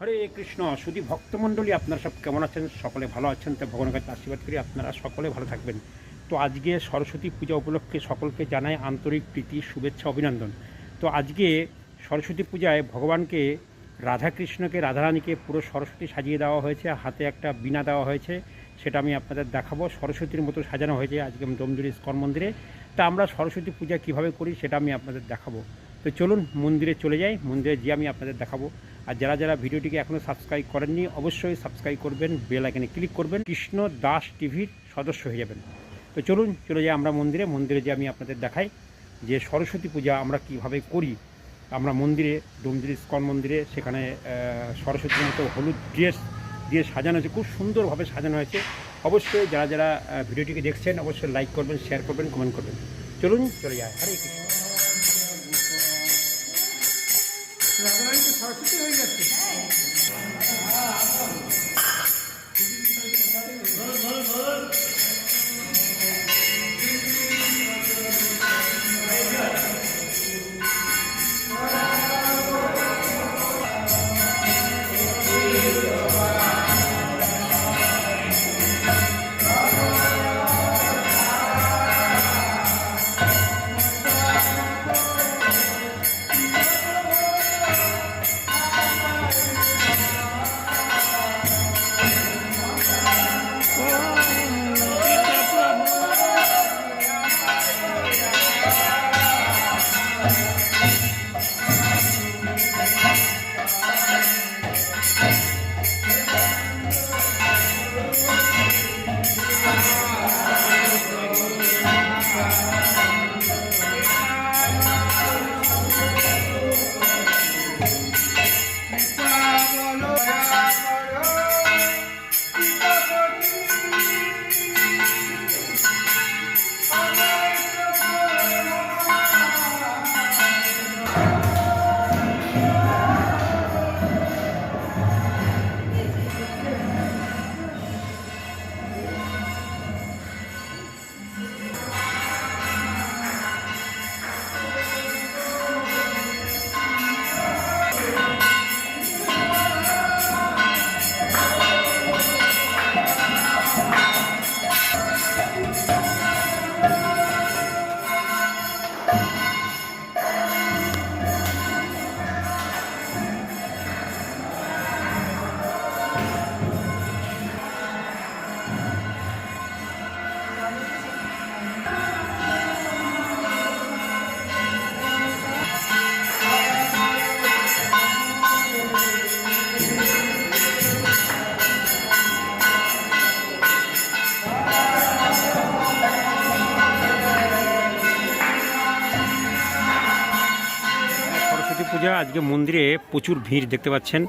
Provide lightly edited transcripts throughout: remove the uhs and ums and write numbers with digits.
হরে কৃষ্ণ। শুধু ভক্তমণ্ডলী আপনারা সব কেমন আছেন? সকলে ভালো আছেন? তো ভগবানের কাছে আশীর্বাদ করি আপনারা সকলে ভালো থাকবেন। তো আজকে সরস্বতী পূজা উপলক্ষে সকলকে জানাই আন্তরিক প্রীতি, শুভেচ্ছা, অভিনন্দন। তো আজকে সরস্বতী পূজায় ভগবানকে রাধাকৃষ্ণকে, রাধারানীকে পুরো সরস্বতী সাজিয়ে দেওয়া হয়েছে, হাতে একটা বীণা দেওয়া হয়েছে, সেটা আমি আপনাদের দেখাবো। সরস্বতীর মতো সাজানো হয়েছে আজকে ডোমজুড়ি ইস্কন মন্দিরে। তা আমরা সরস্বতী পূজা কীভাবে করি সেটা আমি আপনাদের দেখাবো। তো চলুন মন্দিরে চলে যাই, মন্দিরে গিয়ে আমি আপনাদের দেখাবো। আর যারা যারা ভিডিওটিকে এখনও সাবস্ক্রাইব করেননি অবশ্যই সাবস্ক্রাইব করবেন, বেল আইকনে ক্লিক করবেন, কৃষ্ণ দাস টিভির সদস্য হয়ে যাবেন। তো চলুন চলে যাই আমরা মন্দিরে যে আমি আপনাদের দেখাই যে সরস্বতী পূজা আমরা কিভাবে করি। আমরা মন্দিরে, ডোমজুড়ি ইস্কন মন্দিরে, সেখানে সরস্বতীর মতো হলুদ ড্রেস দিয়ে সাজানো হয়েছে, খুব সুন্দরভাবে সাজানো হয়েছে। অবশ্যই যারা যারা ভিডিওটিকে দেখছেন অবশ্যই লাইক করবেন, শেয়ার করবেন, কমেন্ট করবেন। চলুন চলে যায়। হরে কৃষ্ণ। সরস্বতী হয়ে যাচ্ছে। সরস্বতী পূজা আজকে মন্দিরে প্রচুর ভিড় দেখতে পাচ্ছেন।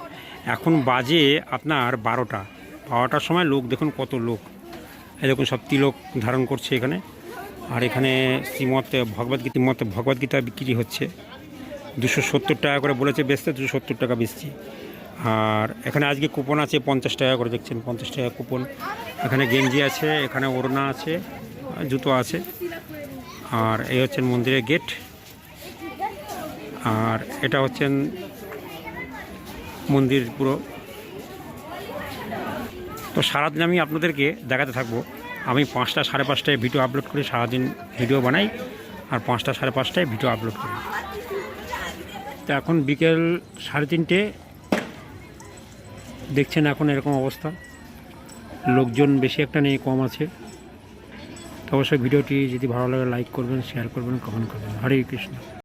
এখন বাজে আপনার 12টার সময় লোক দেখুন কত লোক। এই দেখুন সব তিলক ধারণ করছে এখানে। আর এখানে শ্রীমৎ ভগবদ্গীতা বিক্রি হচ্ছে। 270 টাকা করে বলেছে বেচতে, 270 টাকা বেচছি। আর এখানে আজকে কুপন আছে 50 টাকা করে, দেখছেন 50 টাকা কুপন। এখানে গেঞ্জি আছে, এখানে ওড়না আছে, জুতো আছে। আর এই হচ্ছেন মন্দিরের গেট। আর এটা হচ্ছেন মন্দির পুরো। তো সারাদিন আমি আপনাদেরকে দেখাতে থাকবো। আমি 5টা সাড়ে 5টায় ভিডিও আপলোড করি, সারাদিন ভিডিও বানাই আর 5টা সাড়ে 5টায় ভিডিও আপলোড করি। তো এখন বিকেল 3:30 দেখছেন, এখন এরকম অবস্থা। লোকজন বেশি একটা নেই, কম আছে। তো অবশ্যই ভিডিওটি যদি ভালো লাগে লাইক করবেন, শেয়ার করবেন, কমেন্ট করবেন। হরে কৃষ্ণ।